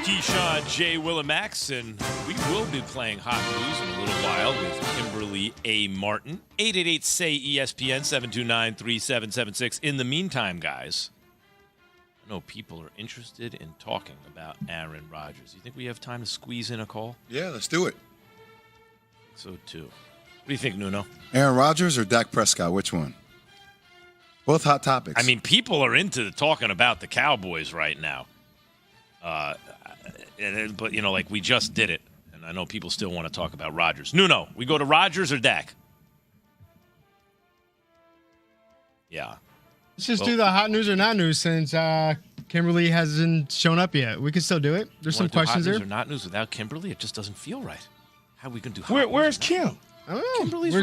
Keyshawn, J. Willimax, and we will be playing Hot News in a little while with Kimberly A. Martin. 888-SAY-ESPN, 729-3776. In the meantime, guys, I know people are interested in talking about Aaron Rodgers. You think we have time to squeeze in a call? Yeah, let's do it. So, too. What do you think, Nuno? Aaron Rodgers or Dak Prescott? Which one? Both hot topics. I mean, people are into talking about the Cowboys right now. But, you know, like we just did it. And I know people still want to talk about Rodgers. Nuno, we go to Rodgers or Dak? Yeah. Let's just do the hot news or not news since Kimberly hasn't shown up yet. We can still do it. There's some questions there. Hot news or not news without Kimberly? It just doesn't feel right. How are we going to do hot news? Where's Kim? I don't know. Kimberly's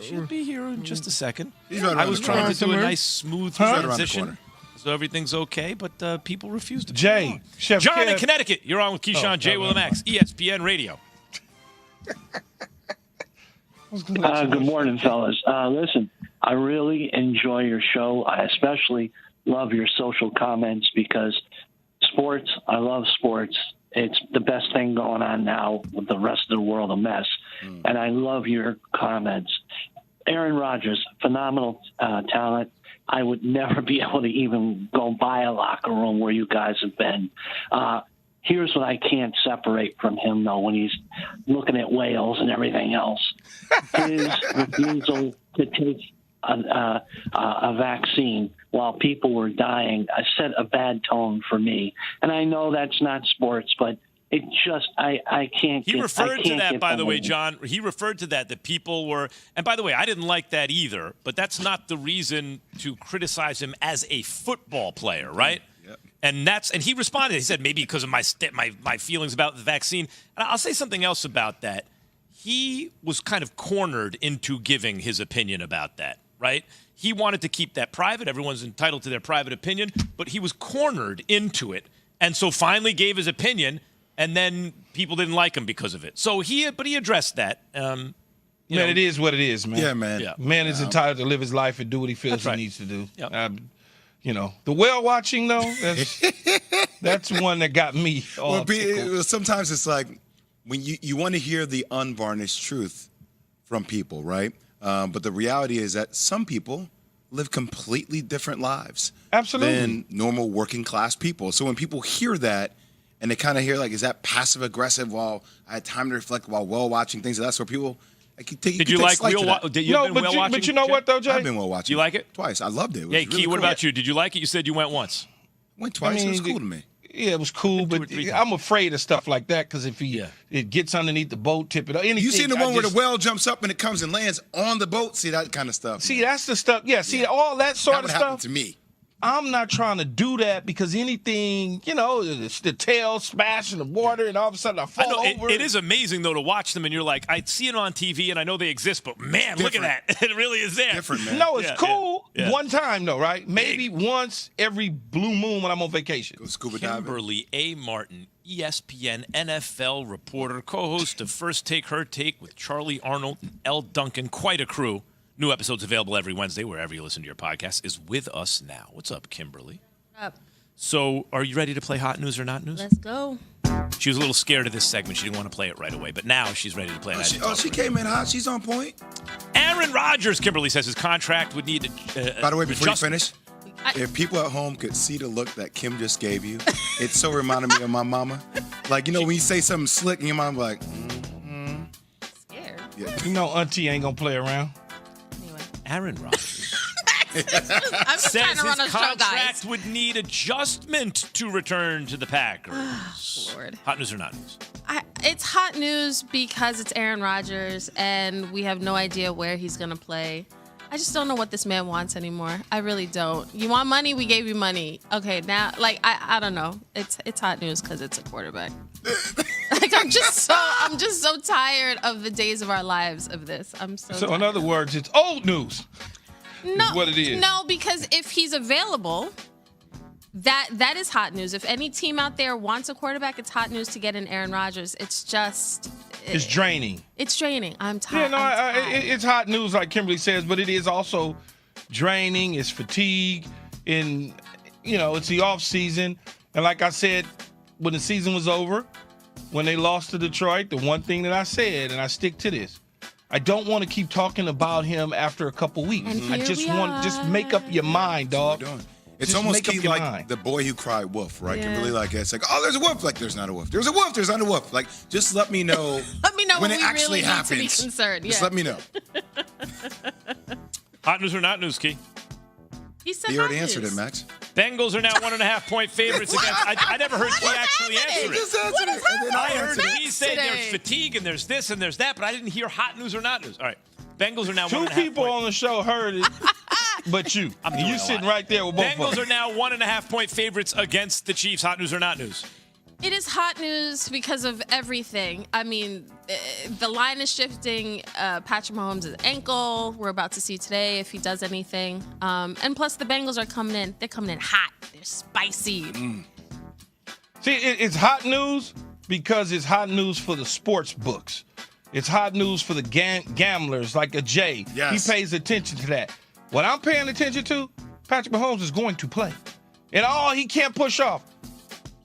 She'll be here in just a second. He's right I was trying to do a nice, smooth transition. So everything's okay, but people refuse to. Jay, Chef John Kev. in Connecticut. You're on with Keyshawn, J. Willimax, ESPN Radio. Good morning, fellas. Listen, I really enjoy your show. I especially love your social comments because sports, I love sports. It's the best thing going on now with the rest of the world a mess. And I love your comments. Aaron Rodgers, phenomenal talent. I would never be able to even go by a locker room where you guys have been. Here's what I can't separate from him, though, when he's looking at whales and everything else. His refusal to take a vaccine while people were dying set a bad tone for me. And I know that's not sports, but it just, I can't get. He referred to that, by the way, John. He referred to that people were, and by the way, I didn't like that either, but that's not the reason to criticize him as a football player, right? Yep. And he responded. He said, maybe because of my feelings about the vaccine. And I'll say something else about that. He was kind of cornered into giving his opinion about that, right? He wanted to keep that private. Everyone's entitled to their private opinion, but he was cornered into it. And so finally gave his opinion. And then people didn't like him because of it. So he addressed that. It is what it is, man. Yeah, man. Yeah. Man is entitled to live his life and do what he feels he needs to do. Yep. The whale watching, though, that's one that got me all sometimes it's like when you want to hear the unvarnished truth from people, right? But the reality is that some people live completely different lives than normal working class people. So when people hear that, and they kind of hear, like, is that passive-aggressive while I had time to reflect while whale-watching things? That's where people Did you like whale-watching? But you know what, though, Jay? I've been whale-watching. You like it? Twice. I loved it. Hey, Key, what about you? Did you like it? You said you went once. Went twice. It was cool to me. Yeah, it was cool, but I'm afraid of stuff like that because if it gets underneath the boat, tip it up. Anything, you seen the one where the whale jumps up and it comes and lands on the boat? See, that kind of stuff. See, that's the stuff. Yeah, see, all that sort of stuff. Happened to me. I'm not trying to do that because anything, the tail smash in the water and all of a sudden I fall over. It is amazing, though, to watch them and you're like, I see it on TV and I know they exist, but, man, look at that. It really is there. Different, man. No, it's cool one time, though, right? Maybe once every blue moon when I'm on vacation. Go scuba diving. Kimberly A. Martin, ESPN NFL reporter, co-host of First Take, Her Take with Charlie Arnold and L. Duncan. Quite a crew. New episodes available every Wednesday, wherever you listen to your podcast, is with us now. What's up, Kimberly? Up. So, are you ready to play Hot News or Not News? Let's go. She was a little scared of this segment. She didn't want to play it right away, but now she's ready to play it. She came in hot. She's on point. Aaron Rodgers, Kimberly says his contract would need By the way, before you finish, if people at home could see the look that Kim just gave you, it so reminded me of my mama. Like, when you say something slick and your mom like, Scared. Yeah. Auntie ain't going to play around. Aaron Rodgers I'm just trying says to run his a show, contract guys. would need adjustment to return to the Packers. Lord. Hot news or not news? It's hot news because it's Aaron Rodgers, and we have no idea where he's going to play. I just don't know what this man wants anymore. I really don't. You want money? We gave you money. Okay, now, I don't know. It's hot news because it's a quarterback. I'm just so tired of the days of our lives of this. So in other words, it's old news. No, is what it is. No, because if he's available, that is hot news. If any team out there wants a quarterback, it's hot news to get in Aaron Rodgers. It's draining. It's draining. I'm tired. It's hot news, like Kimberly says, but it is also draining. It's fatigue, and it's the off season. And like I said, when the seaon was over, when they lost to Detroit, the one thing that I said, and I stick to this, I don't want to keep talking about him after a couple weeks. I just want just make up your mind, dog. It's Just almost make up key your like mind. the boy who cried wolf, right? Yeah. Kimberly, like it's like, oh, there's a wolf. Like there's not a wolf. There's a wolf. There's not a wolf. Like just let me know. Let me know when when it we actually really happens. need to be concerned. Just Yeah. let me know. Hot news or not news, Key? He said You already hot answered news. it, Max. Bengals are now 1.5-point favorites against. I never heard Key actually answer it. Answered it. And then I heard answered it. Key say today. there's fatigue and there's this and there's that, but I didn't hear hot news or not news. All right. Bengals are now 2 1.5 people point. on the show heard it, but you. I'm doing You a sitting lot. right there with both of Bengals them. are now 1.5-point favorites against the Chiefs. Hot news or not news? It is hot news because of everything. I mean, the line is shifting. Patrick Mahomes' ankle. We're about to see today if he does anything. And plus, the Bengals are coming in. They're coming in hot. They're spicy. See, it's hot news because it's hot news for the sports books. It's hot news for the gamblers like a Jay. Yes. He pays attention to that. What I'm paying attention to, Patrick Mahomes is going to play. And he can't push off.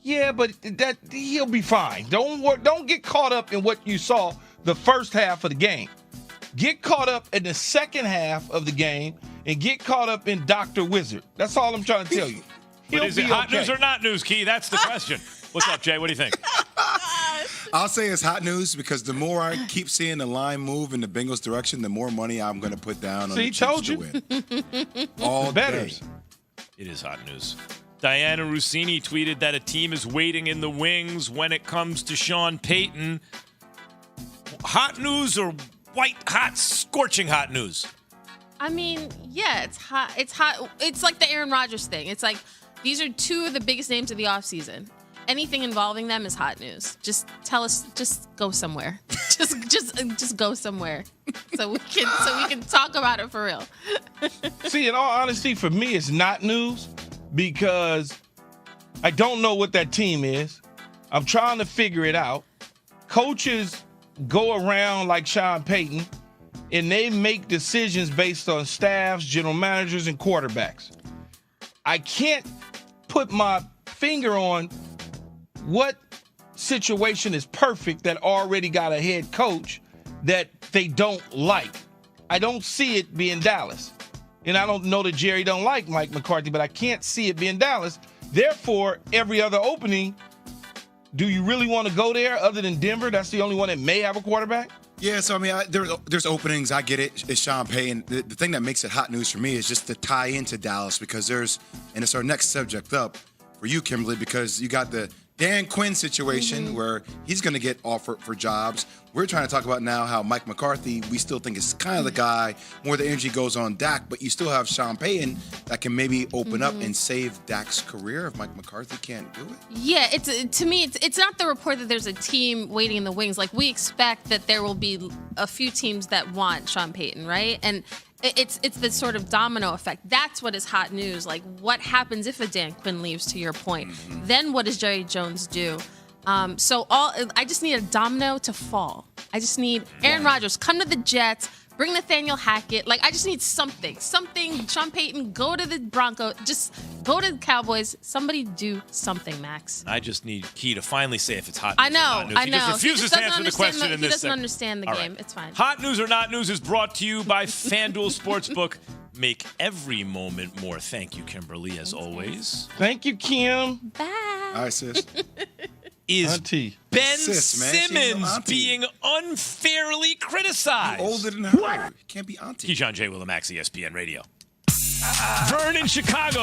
Yeah, but that he'll be fine. Don't get caught up in what you saw the first half of the game. Get caught up in the second half of the game and get caught up in Dr. Wizard. That's all I'm trying to tell you. But is it hot news or not news, Key? That's the question. What's up, Jay? What do you think? I'll say it's hot news because the more I keep seeing the line move in the Bengals direction, the more money I'm going to put down on the Chiefs told to you. win. All day. Betters. It is hot news. Diana Rossini tweeted that a team is waiting in the wings when it comes to Sean Payton. Hot news or white hot, scorching hot news? I mean, yeah, it's hot. It's hot. It's like the Aaron Rodgers thing. It's like these are two of the biggest names of the offseason. Anything involving them is hot news. Just tell us. Just go somewhere. just go somewhere, so we can talk about it for real. See, in all honesty, for me, it's not news because I don't know what that team is. I'm trying to figure it out. Coaches go around like Sean Payton, and they make decisions based on staffs, general managers, and quarterbacks. I can't put my finger on what situation is perfect that already got a head coach that they don't like. I don't see it being Dallas. And I don't know that Jerry don't like Mike McCarthy, but I can't see it being Dallas. Therefore, every other opening, do you really want to go there other than Denver? That's the only one that may have a quarterback? Yeah, so I mean, there's openings. I get it. It's Sean Payton. The thing that makes it hot news for me is just to tie into Dallas because and it's our next subject up for you, Kimberly, because you got the Dan Quinn situation where he's going to get offered for jobs. We're trying to talk about now how Mike McCarthy, we still think is kind of the guy, more the energy goes on Dak, but you still have Sean Payton that can maybe open up and save Dak's career if Mike McCarthy can't do it. Yeah, to me, it's not the report that there's a team waiting in the wings. Like, we expect that there will be a few teams that want Sean Payton, right? And it's the sort of domino effect. That's what is hot news. Like, what happens if a Dan Quinn leaves, to your point? Then what does Jerry Jones do? I just need a domino to fall. I just need Aaron Rodgers, come to the Jets, bring Nathaniel Hackett. Like, I just need something. Sean Payton, go to the Broncos. Just go to the Cowboys. Somebody do something, Max. I just need Key to finally say if it's hot news I or not know, news. I He know. just refuses to answer the question in He this doesn't segment. understand the All game. right. It's fine. Hot news or not news is brought to you by FanDuel Sportsbook. Make every moment more. Thank you, Kimberly, as always. Thank you, Kim. Bye. All right, sis. Is Auntie. Ben Sis, man. She ain't no Simmons auntie. being unfairly criticized? Older than her. Can't be auntie. Keyshawn J. Willimax, ESPN Radio. Vern in Chicago.